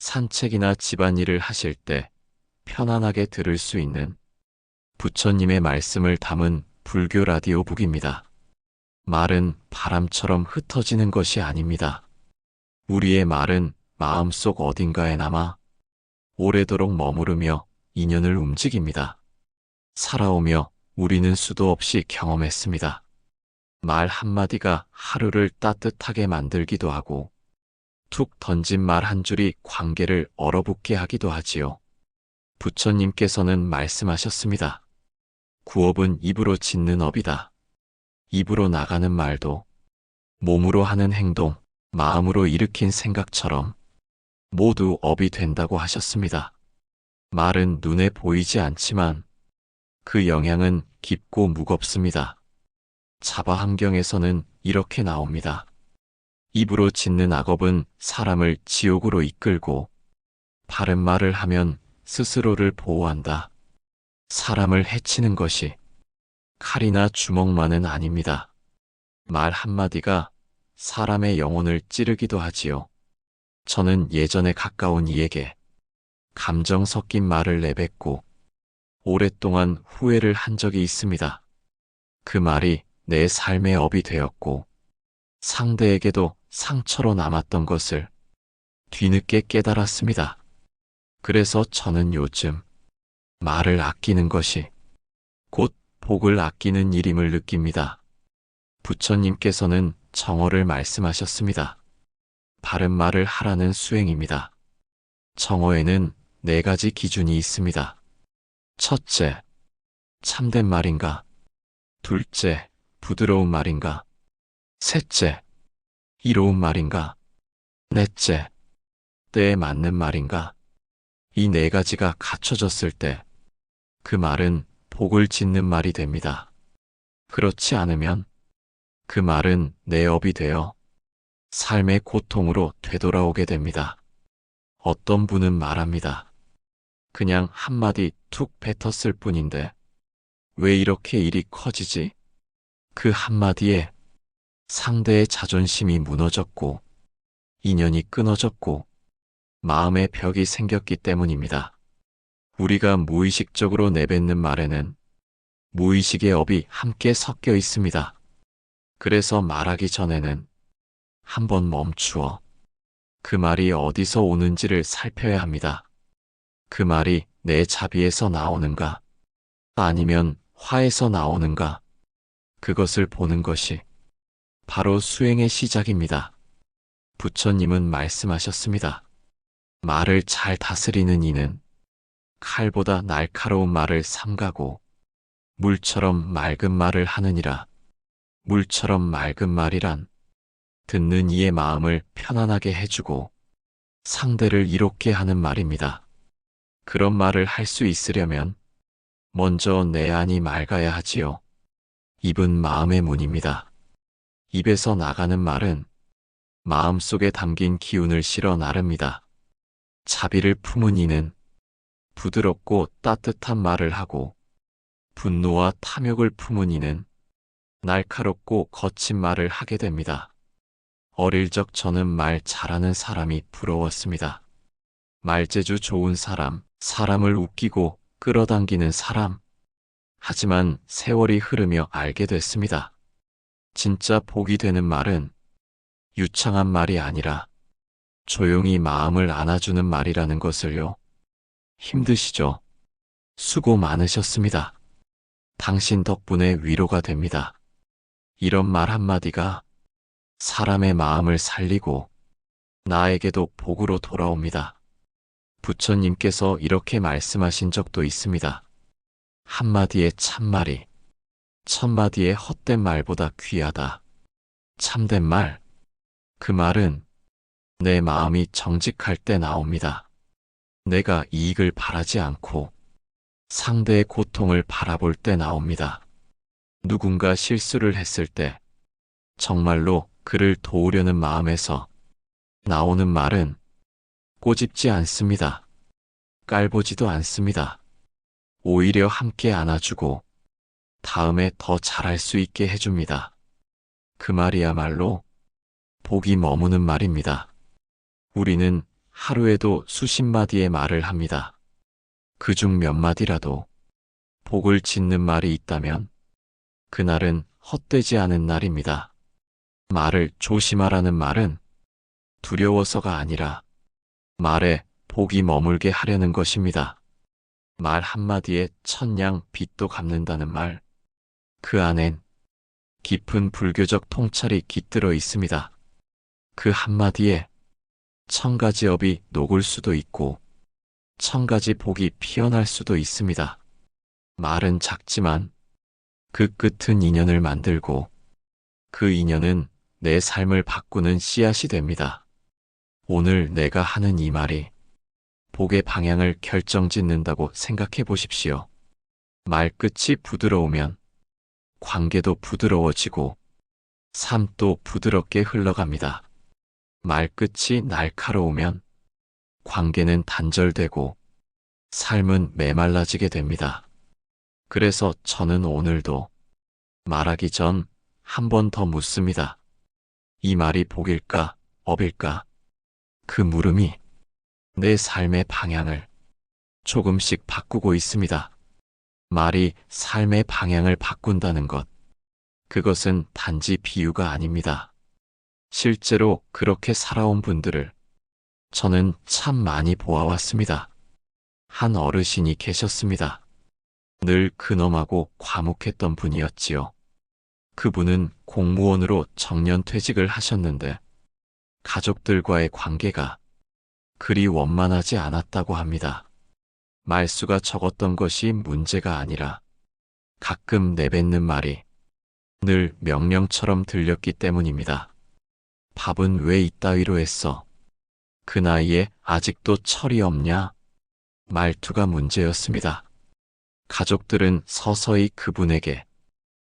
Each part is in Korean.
산책이나 집안일을 하실 때 편안하게 들을 수 있는 부처님의 말씀을 담은 불교 라디오북입니다. 말은 바람처럼 흩어지는 것이 아닙니다. 우리의 말은 마음속 어딘가에 남아 오래도록 머무르며 인연을 움직입니다. 살아오며 우리는 수도 없이 경험했습니다. 말 한마디가 하루를 따뜻하게 만들기도 하고 툭 던진 말 한 줄이 관계를 얼어붙게 하기도 하지요. 부처님께서는 말씀하셨습니다. 구업은 입으로 짓는 업이다. 입으로 나가는 말도 몸으로 하는 행동, 마음으로 일으킨 생각처럼 모두 업이 된다고 하셨습니다. 말은 눈에 보이지 않지만 그 영향은 깊고 무겁습니다. 자바함경에서는 이렇게 나옵니다. 입으로 짓는 악업은 사람을 지옥으로 이끌고 바른 말을 하면 스스로를 보호한다. 사람을 해치는 것이 칼이나 주먹만은 아닙니다. 말 한마디가 사람의 영혼을 찌르기도 하지요. 저는 예전에 가까운 이에게 감정 섞인 말을 내뱉고 오랫동안 후회를 한 적이 있습니다. 그 말이 내 삶의 업이 되었고 상대에게도 상처로 남았던 것을 뒤늦게 깨달았습니다. 그래서 저는 요즘 말을 아끼는 것이 곧 복을 아끼는 일임을 느낍니다. 부처님께서는 정어를 말씀하셨습니다. 바른 말을 하라는 수행입니다. 정어에는 4가지 기준이 있습니다. 첫째, 참된 말인가? 둘째, 부드러운 말인가? 셋째, 이로운 말인가? 넷째, 때에 맞는 말인가? 이 4가지가 갖춰졌을 때 그 말은 복을 짓는 말이 됩니다. 그렇지 않으면 그 말은 내 업이 되어 삶의 고통으로 되돌아오게 됩니다. 어떤 분은 말합니다. 그냥 한마디 툭 뱉었을 뿐인데 왜 이렇게 일이 커지지? 그 한마디에 상대의 자존심이 무너졌고 인연이 끊어졌고 마음의 벽이 생겼기 때문입니다. 우리가 무의식적으로 내뱉는 말에는 무의식의 업이 함께 섞여 있습니다. 그래서 말하기 전에는 한번 멈추어 그 말이 어디서 오는지를 살펴야 합니다. 그 말이 내 자비에서 나오는가? 아니면 화에서 나오는가? 그것을 보는 것이 바로 수행의 시작입니다. 부처님은 말씀하셨습니다. 말을 잘 다스리는 이는 칼보다 날카로운 말을 삼가고 물처럼 맑은 말을 하느니라. 물처럼 맑은 말이란 듣는 이의 마음을 편안하게 해주고 상대를 이롭게 하는 말입니다. 그런 말을 할 수 있으려면 먼저 내 안이 맑아야 하지요. 입은 마음의 문입니다. 입에서 나가는 말은 마음속에 담긴 기운을 실어 나릅니다. 자비를 품은 이는 부드럽고 따뜻한 말을 하고 분노와 탐욕을 품은 이는 날카롭고 거친 말을 하게 됩니다. 어릴 적 저는 말 잘하는 사람이 부러웠습니다. 말재주 좋은 사람, 사람을 웃기고 끌어당기는 사람. 하지만 세월이 흐르며 알게 됐습니다. 진짜 복이 되는 말은 유창한 말이 아니라 조용히 마음을 안아주는 말이라는 것을요. 힘드시죠? 수고 많으셨습니다. 당신 덕분에 위로가 됩니다. 이런 말 한마디가 사람의 마음을 살리고 나에게도 복으로 돌아옵니다. 부처님께서 이렇게 말씀하신 적도 있습니다. 한마디의 참말이 1000마디의 헛된 말보다 귀하다. 참된 말, 그 말은 내 마음이 정직할 때 나옵니다. 내가 이익을 바라지 않고 상대의 고통을 바라볼 때 나옵니다. 누군가 실수를 했을 때 정말로 그를 도우려는 마음에서 나오는 말은 꼬집지 않습니다. 깔보지도 않습니다. 오히려 함께 안아주고 다음에 더 잘할 수 있게 해줍니다. 그 말이야말로 복이 머무는 말입니다. 우리는 하루에도 수십 마디의 말을 합니다. 그중 몇 마디라도 복을 짓는 말이 있다면 그날은 헛되지 않은 날입니다. 말을 조심하라는 말은 두려워서가 아니라 말에 복이 머물게 하려는 것입니다. 말 한마디에 천냥 빚도 갚는다는 말. 그 안엔 깊은 불교적 통찰이 깃들어 있습니다. 그 한마디에 천가지 업이 녹을 수도 있고 천가지 복이 피어날 수도 있습니다. 말은 작지만 그 끝은 인연을 만들고 그 인연은 내 삶을 바꾸는 씨앗이 됩니다. 오늘 내가 하는 이 말이 복의 방향을 결정짓는다고 생각해 보십시오. 말끝이 부드러우면 관계도 부드러워지고 삶도 부드럽게 흘러갑니다. 말끝이 날카로우면 관계는 단절되고 삶은 메말라지게 됩니다. 그래서 저는 오늘도 말하기 전 한 번 더 묻습니다. 이 말이 복일까, 업일까? 그 물음이 내 삶의 방향을 조금씩 바꾸고 있습니다. 말이 삶의 방향을 바꾼다는 것, 그것은 단지 비유가 아닙니다. 실제로 그렇게 살아온 분들을 저는 참 많이 보아왔습니다. 한 어르신이 계셨습니다. 늘 근엄하고 과묵했던 분이었지요. 그분은 공무원으로 정년퇴직을 하셨는데 가족들과의 관계가 그리 원만하지 않았다고 합니다. 말수가 적었던 것이 문제가 아니라 가끔 내뱉는 말이 늘 명령처럼 들렸기 때문입니다. 밥은 왜 이따위로 했어? 그 나이에 아직도 철이 없냐? 말투가 문제였습니다. 가족들은 서서히 그분에게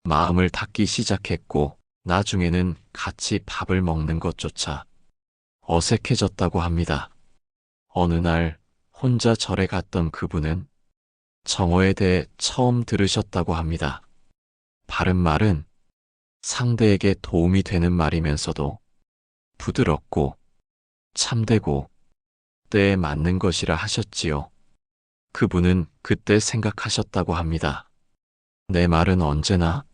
마음을 닫기 시작했고 나중에는 같이 밥을 먹는 것조차 어색해졌다고 합니다. 어느 날 혼자 절에 갔던 그분은 정오에 대해 처음 들으셨다고 합니다. 바른 말은 상대에게 도움이 되는 말이면서도 부드럽고 참되고 때에 맞는 것이라 하셨지요. 그분은 그때 생각하셨다고 합니다. 내 말은 언제나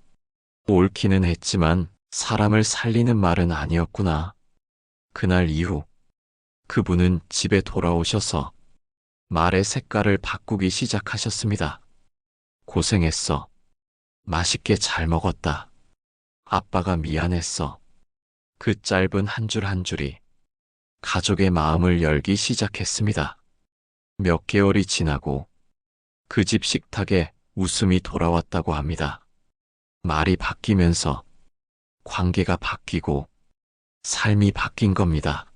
옳기는 했지만 사람을 살리는 말은 아니었구나. 그날 이후 그분은 집에 돌아오셔서 말의 색깔을 바꾸기 시작하셨습니다. 고생했어. 맛있게 잘 먹었다. 아빠가 미안했어. 그 짧은 한 줄 한 줄이 가족의 마음을 열기 시작했습니다. 몇 개월이 지나고 그 집 식탁에 웃음이 돌아왔다고 합니다. 말이 바뀌면서 관계가 바뀌고 삶이 바뀐 겁니다.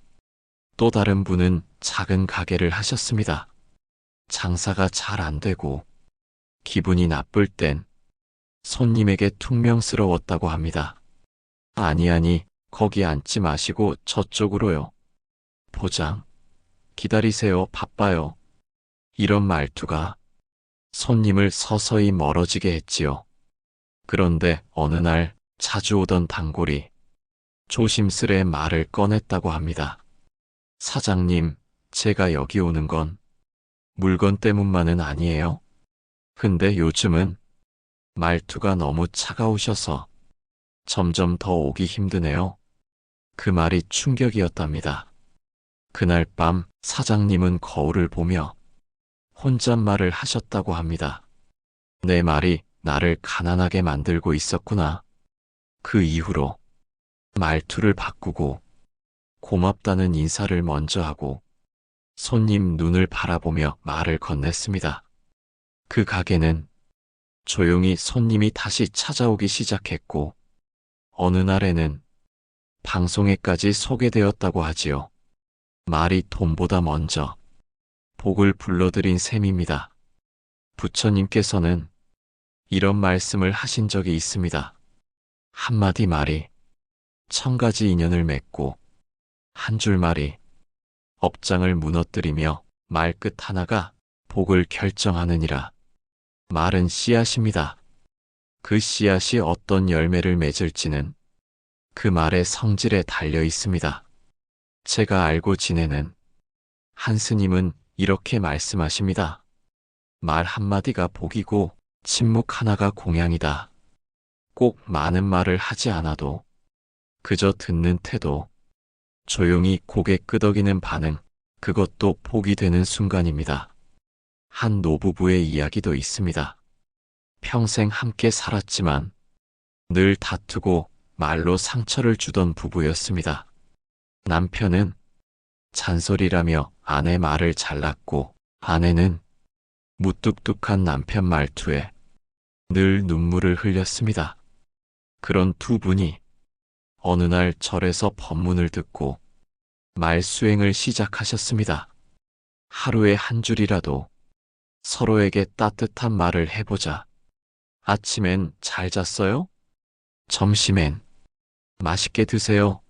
또 다른 분은 작은 가게를 하셨습니다. 장사가 잘 안 되고 기분이 나쁠 땐 손님에게 퉁명스러웠다고 합니다. 아니, 거기 앉지 마시고 저쪽으로요. 포장. 기다리세요. 바빠요. 이런 말투가 손님을 서서히 멀어지게 했지요. 그런데 어느 날 자주 오던 단골이 조심스레 말을 꺼냈다고 합니다. 사장님, 제가 여기 오는 건 물건 때문만은 아니에요. 근데 요즘은 말투가 너무 차가우셔서 점점 더 오기 힘드네요. 그 말이 충격이었답니다. 그날 밤 사장님은 거울을 보며 혼잣말을 하셨다고 합니다. 내 말이 나를 가난하게 만들고 있었구나. 그 이후로 말투를 바꾸고 고맙다는 인사를 먼저 하고 손님 눈을 바라보며 말을 건넸습니다. 그 가게는 조용히 손님이 다시 찾아오기 시작했고 어느 날에는 방송에까지 소개되었다고 하지요. 말이 돈보다 먼저 복을 불러들인 셈입니다. 부처님께서는 이런 말씀을 하신 적이 있습니다. 한마디 말이 천가지 인연을 맺고 한 줄 말이 업장을 무너뜨리며 말끝 하나가 복을 결정하느니라. 말은 씨앗입니다. 그 씨앗이 어떤 열매를 맺을지는 그 말의 성질에 달려 있습니다. 제가 알고 지내는 한 스님은 이렇게 말씀하십니다. 말 한마디가 복이고 침묵 하나가 공양이다. 꼭 많은 말을 하지 않아도 그저 듣는 태도, 조용히 고개 끄덕이는 반응, 그것도 복이 되는 순간입니다. 한 노부부의 이야기도 있습니다. 평생 함께 살았지만 늘 다투고 말로 상처를 주던 부부였습니다. 남편은 잔소리라며 아내 말을 잘랐고 아내는 무뚝뚝한 남편 말투에 늘 눈물을 흘렸습니다. 그런 두 분이 어느 날 절에서 법문을 듣고 말수행을 시작하셨습니다. 하루에 한 줄이라도 서로에게 따뜻한 말을 해보자. 아침엔 잘 잤어요? 점심엔 맛있게 드세요.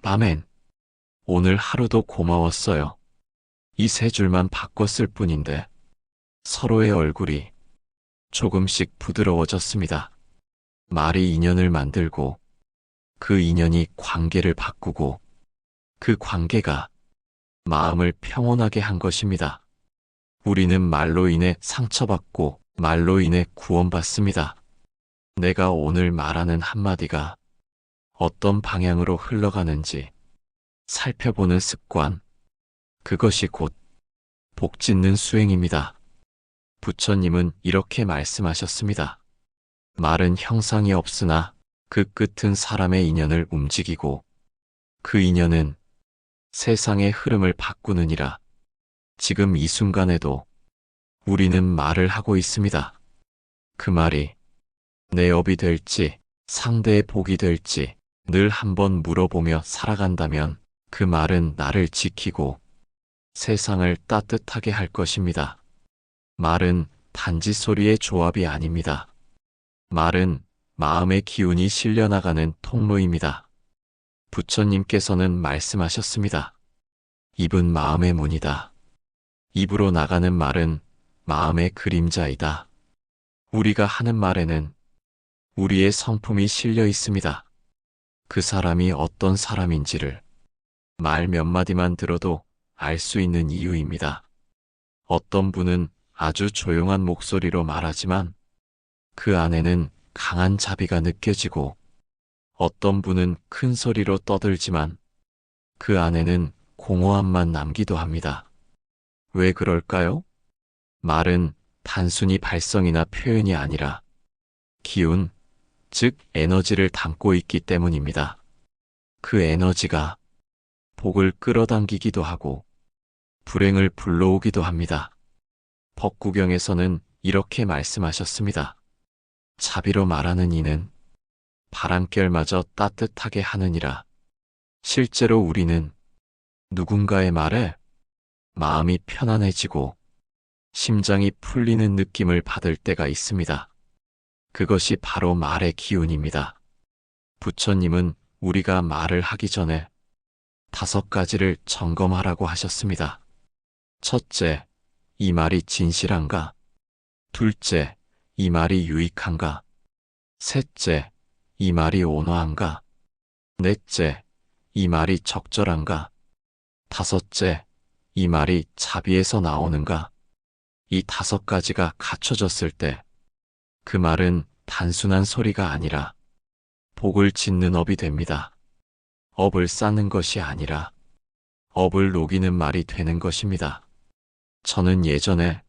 밤엔 오늘 하루도 고마웠어요. 이 세 줄만 바꿨을 뿐인데 서로의 얼굴이 조금씩 부드러워졌습니다. 말이 인연을 만들고 그 인연이 관계를 바꾸고 그 관계가 마음을 평온하게 한 것입니다. 우리는 말로 인해 상처받고 말로 인해 구원받습니다. 내가 오늘 말하는 한마디가 어떤 방향으로 흘러가는지 살펴보는 습관, 그것이 곧 복짓는 수행입니다. 부처님은 이렇게 말씀하셨습니다. 말은 형상이 없으나 그 끝은 사람의 인연을 움직이고 그 인연은 세상의 흐름을 바꾸느니라. 지금 이 순간에도 우리는 말을 하고 있습니다. 그 말이 내 업이 될지 상대의 복이 될지 늘 한번 물어보며 살아간다면 그 말은 나를 지키고 세상을 따뜻하게 할 것입니다. 말은 단지 소리의 조합이 아닙니다. 말은 마음의 기운이 실려나가는 통로입니다. 부처님께서는 말씀하셨습니다. 입은 마음의 문이다. 입으로 나가는 말은 마음의 그림자이다. 우리가 하는 말에는 우리의 성품이 실려 있습니다. 그 사람이 어떤 사람인지를 말 몇 마디만 들어도 알 수 있는 이유입니다. 어떤 분은 아주 조용한 목소리로 말하지만 그 안에는 강한 자비가 느껴지고 어떤 분은 큰 소리로 떠들지만 그 안에는 공허함만 남기도 합니다. 왜 그럴까요? 말은 단순히 발성이나 표현이 아니라 기운, 즉 에너지를 담고 있기 때문입니다. 그 에너지가 복을 끌어당기기도 하고 불행을 불러오기도 합니다. 법구경에서는 이렇게 말씀하셨습니다. 자비로 말하는 이는 바람결마저 따뜻하게 하느니라. 실제로 우리는 누군가의 말에 마음이 편안해지고 심장이 풀리는 느낌을 받을 때가 있습니다. 그것이 바로 말의 기운입니다. 부처님은 우리가 말을 하기 전에 5가지를 점검하라고 하셨습니다. 첫째, 이 말이 진실한가? 둘째, 이 말이 유익한가? 셋째, 이 말이 온화한가? 넷째, 이 말이 적절한가? 다섯째, 이 말이 자비에서 나오는가? 이 5가지가 갖춰졌을 때 그 말은 단순한 소리가 아니라 복을 짓는 업이 됩니다. 업을 쌓는 것이 아니라 업을 녹이는 말이 되는 것입니다. 저는 예전에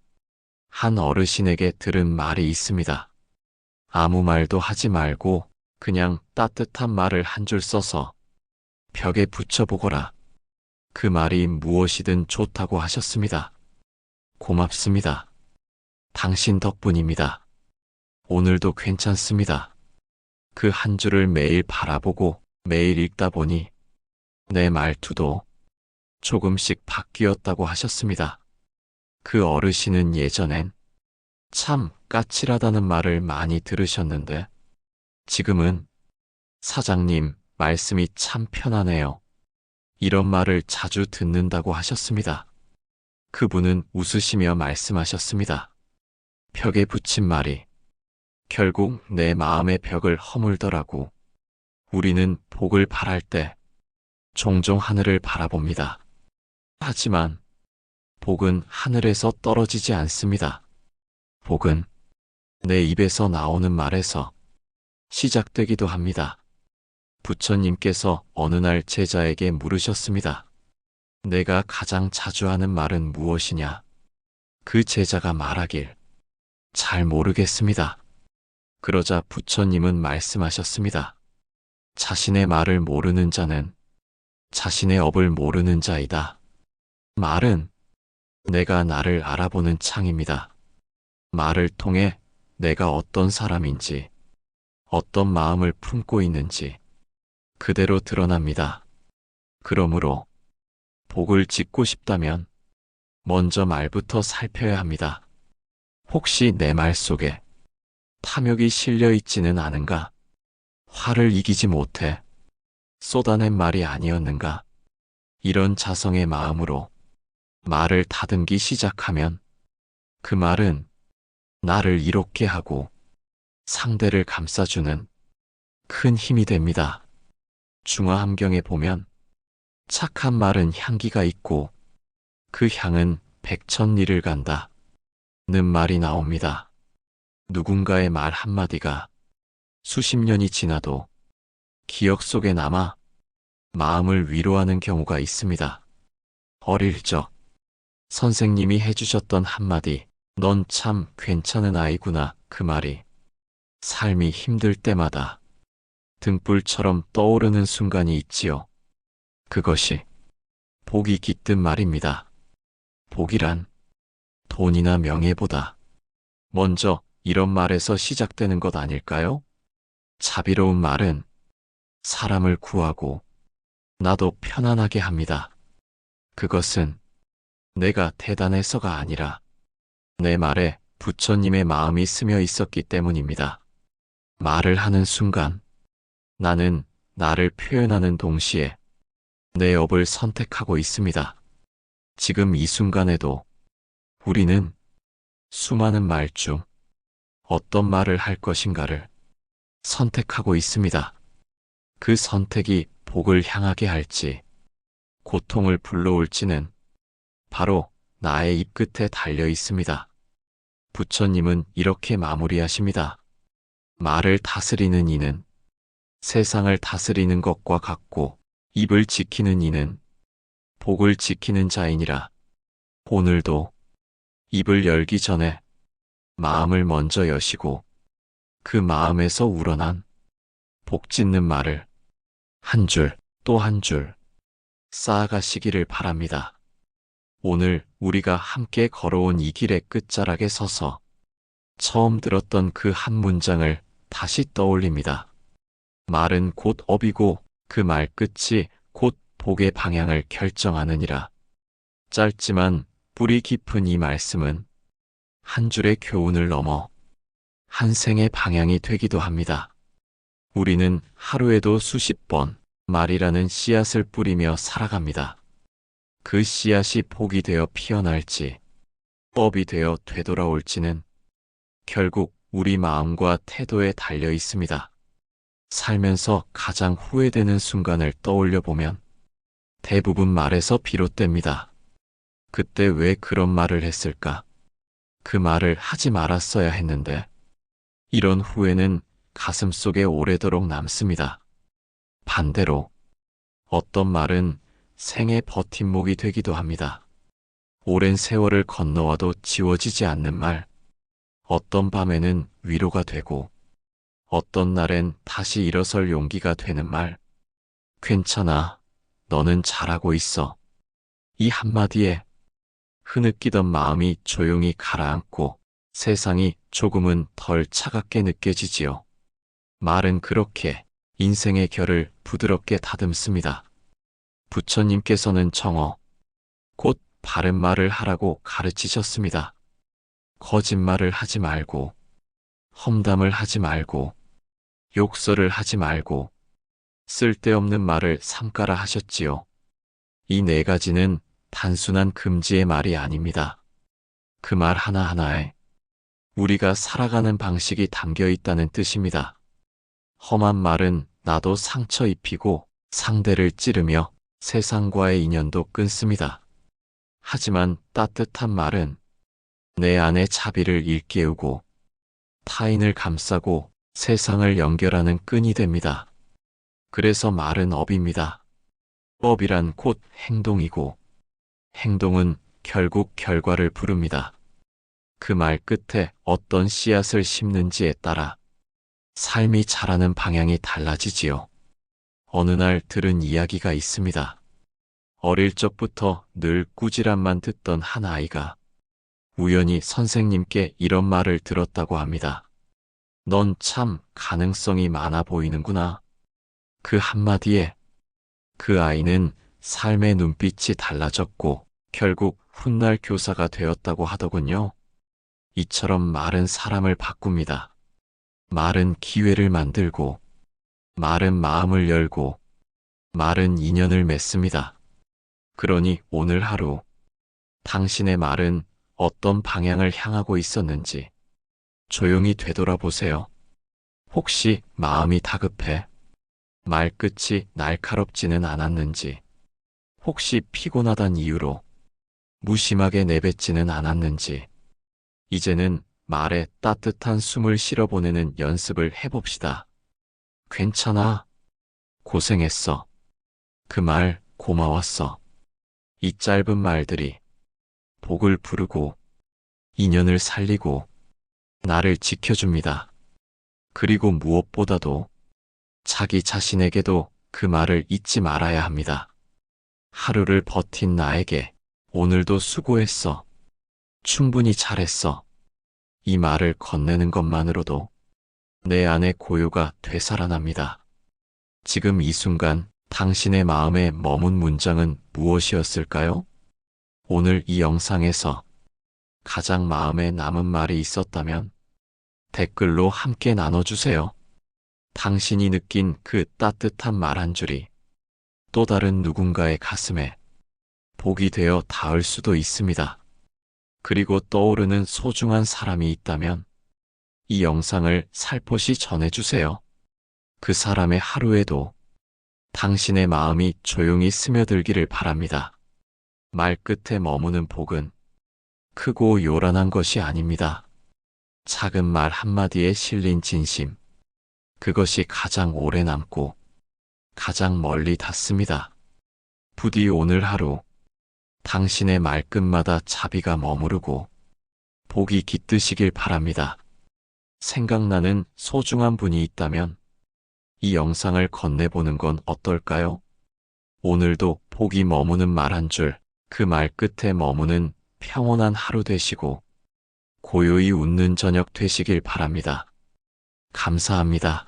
한 어르신에게 들은 말이 있습니다. 아무 말도 하지 말고 그냥 따뜻한 말을 한 줄 써서 벽에 붙여보거라. 그 말이 무엇이든 좋다고 하셨습니다. 고맙습니다. 당신 덕분입니다. 오늘도 괜찮습니다. 그 한 줄을 매일 바라보고 매일 읽다 보니 내 말투도 조금씩 바뀌었다고 하셨습니다. 그 어르신은 예전엔 참 까칠하다는 말을 많이 들으셨는데 지금은 사장님, 말씀이 참 편하네요. 이런 말을 자주 듣는다고 하셨습니다. 그분은 웃으시며 말씀하셨습니다. 벽에 붙인 말이 결국 내 마음의 벽을 허물더라고. 우리는 복을 바랄 때 종종 하늘을 바라봅니다. 하지만 복은 하늘에서 떨어지지 않습니다. 복은 내 입에서 나오는 말에서 시작되기도 합니다. 부처님께서 어느 날 제자에게 물으셨습니다. 내가 가장 자주 하는 말은 무엇이냐? 그 제자가 말하길 잘 모르겠습니다. 그러자 부처님은 말씀하셨습니다. 자신의 말을 모르는 자는 자신의 업을 모르는 자이다. 말은 내가 나를 알아보는 창입니다. 말을 통해 내가 어떤 사람인지, 어떤 마음을 품고 있는지 그대로 드러납니다. 그러므로 복을 짓고 싶다면 먼저 말부터 살펴야 합니다. 혹시 내 말 속에 탐욕이 실려 있지는 않은가? 화를 이기지 못해 쏟아낸 말이 아니었는가? 이런 자성의 마음으로 말을 다듬기 시작하면 그 말은 나를 이롭게 하고 상대를 감싸주는 큰 힘이 됩니다. 중화함경에 보면 착한 말은 향기가 있고 그 향은 백천리를 간다 는 말이 나옵니다. 누군가의 말 한마디가 수십 년이 지나도 기억 속에 남아 마음을 위로하는 경우가 있습니다. 어릴 적 선생님이 해주셨던 한마디, 넌 참 괜찮은 아이구나, 그 말이 삶이 힘들 때마다 등불처럼 떠오르는 순간이 있지요. 그것이 복이 깃든 말입니다. 복이란 돈이나 명예보다 먼저 이런 말에서 시작되는 것 아닐까요? 자비로운 말은 사람을 구하고 나도 편안하게 합니다. 그것은 내가 대단해서가 아니라 내 말에 부처님의 마음이 스며 있었기 때문입니다. 말을 하는 순간 나는 나를 표현하는 동시에 내 업을 선택하고 있습니다. 지금 이 순간에도 우리는 수많은 말 중 어떤 말을 할 것인가를 선택하고 있습니다. 그 선택이 복을 향하게 할지 고통을 불러올지는 바로 나의 입 끝에 달려 있습니다. 부처님은 이렇게 마무리하십니다. 말을 다스리는 이는 세상을 다스리는 것과 같고 입을 지키는 이는 복을 지키는 자이니라. 오늘도 입을 열기 전에 마음을 먼저 여시고 그 마음에서 우러난 복 짓는 말을 한 줄 또 한 줄 쌓아가시기를 바랍니다. 오늘 우리가 함께 걸어온 이 길의 끝자락에 서서 처음 들었던 그 한 문장을 다시 떠올립니다. 말은 곧 업이고 그 말 끝이 곧 복의 방향을 결정하느니라. 짧지만 뿌리 깊은 이 말씀은 한 줄의 교훈을 넘어 한 생의 방향이 되기도 합니다. 우리는 하루에도 수십 번 말이라는 씨앗을 뿌리며 살아갑니다. 그 씨앗이 복이 되어 피어날지 법이 되어 되돌아올지는 결국 우리 마음과 태도에 달려 있습니다. 살면서 가장 후회되는 순간을 떠올려 보면 대부분 말에서 비롯됩니다. 그때 왜 그런 말을 했을까? 그 말을 하지 말았어야 했는데. 이런 후회는 가슴 속에 오래도록 남습니다. 반대로 어떤 말은 생의 버팀목이 되기도 합니다. 오랜 세월을 건너와도 지워지지 않는 말, 어떤 밤에는 위로가 되고 어떤 날엔 다시 일어설 용기가 되는 말, 괜찮아, 너는 잘하고 있어. 이 한마디에 흐느끼던 마음이 조용히 가라앉고 세상이 조금은 덜 차갑게 느껴지지요. 말은 그렇게 인생의 결을 부드럽게 다듬습니다. 부처님께서는 정어, 곧 바른 말을 하라고 가르치셨습니다. 거짓말을 하지 말고, 험담을 하지 말고, 욕설을 하지 말고, 쓸데없는 말을 삼가라 하셨지요. 이 네 가지는 단순한 금지의 말이 아닙니다. 그 말 하나하나에 우리가 살아가는 방식이 담겨 있다는 뜻입니다. 험한 말은 나도 상처 입히고 상대를 찌르며 세상과의 인연도 끊습니다. 하지만 따뜻한 말은 내 안의 자비를 일깨우고 타인을 감싸고 세상을 연결하는 끈이 됩니다. 그래서 말은 업입니다. 업이란 곧 행동이고 행동은 결국 결과를 부릅니다. 그 말 끝에 어떤 씨앗을 심는지에 따라 삶이 자라는 방향이 달라지지요. 어느 날 들은 이야기가 있습니다. 어릴 적부터 늘 꾸지람만 듣던 한 아이가 우연히 선생님께 이런 말을 들었다고 합니다. 넌 참 가능성이 많아 보이는구나. 그 한마디에 그 아이는 삶의 눈빛이 달라졌고 결국 훗날 교사가 되었다고 하더군요. 이처럼 말은 사람을 바꿉니다. 말은 기회를 만들고 말은 마음을 열고 말은 인연을 맺습니다. 그러니 오늘 하루 당신의 말은 어떤 방향을 향하고 있었는지 조용히 되돌아보세요. 혹시 마음이 다급해 말끝이 날카롭지는 않았는지, 혹시 피곤하단 이유로 무심하게 내뱉지는 않았는지, 이제는 말에 따뜻한 숨을 실어보내는 연습을 해봅시다. 괜찮아. 고생했어. 그 말 고마웠어. 이 짧은 말들이 복을 부르고 인연을 살리고 나를 지켜줍니다. 그리고 무엇보다도 자기 자신에게도 그 말을 잊지 말아야 합니다. 하루를 버틴 나에게 오늘도 수고했어. 충분히 잘했어. 이 말을 건네는 것만으로도 내 안의 고요가 되살아납니다. 지금 이 순간 당신의 마음에 머문 문장은 무엇이었을까요? 오늘 이 영상에서 가장 마음에 남은 말이 있었다면 댓글로 함께 나눠주세요. 당신이 느낀 그 따뜻한 말 한 줄이 또 다른 누군가의 가슴에 복이 되어 닿을 수도 있습니다. 그리고 떠오르는 소중한 사람이 있다면 이 영상을 살포시 전해주세요. 그 사람의 하루에도 당신의 마음이 조용히 스며들기를 바랍니다. 말끝에 머무는 복은 크고 요란한 것이 아닙니다. 작은 말 한마디에 실린 진심, 그것이 가장 오래 남고 가장 멀리 닿습니다. 부디 오늘 하루 당신의 말끝마다 자비가 머무르고 복이 깃드시길 바랍니다. 생각나는 소중한 분이 있다면 이 영상을 건네보는 건 어떨까요? 오늘도 복이 머무는 말 한 줄, 그 말끝에 머무는 평온한 하루 되시고 고요히 웃는 저녁 되시길 바랍니다. 감사합니다.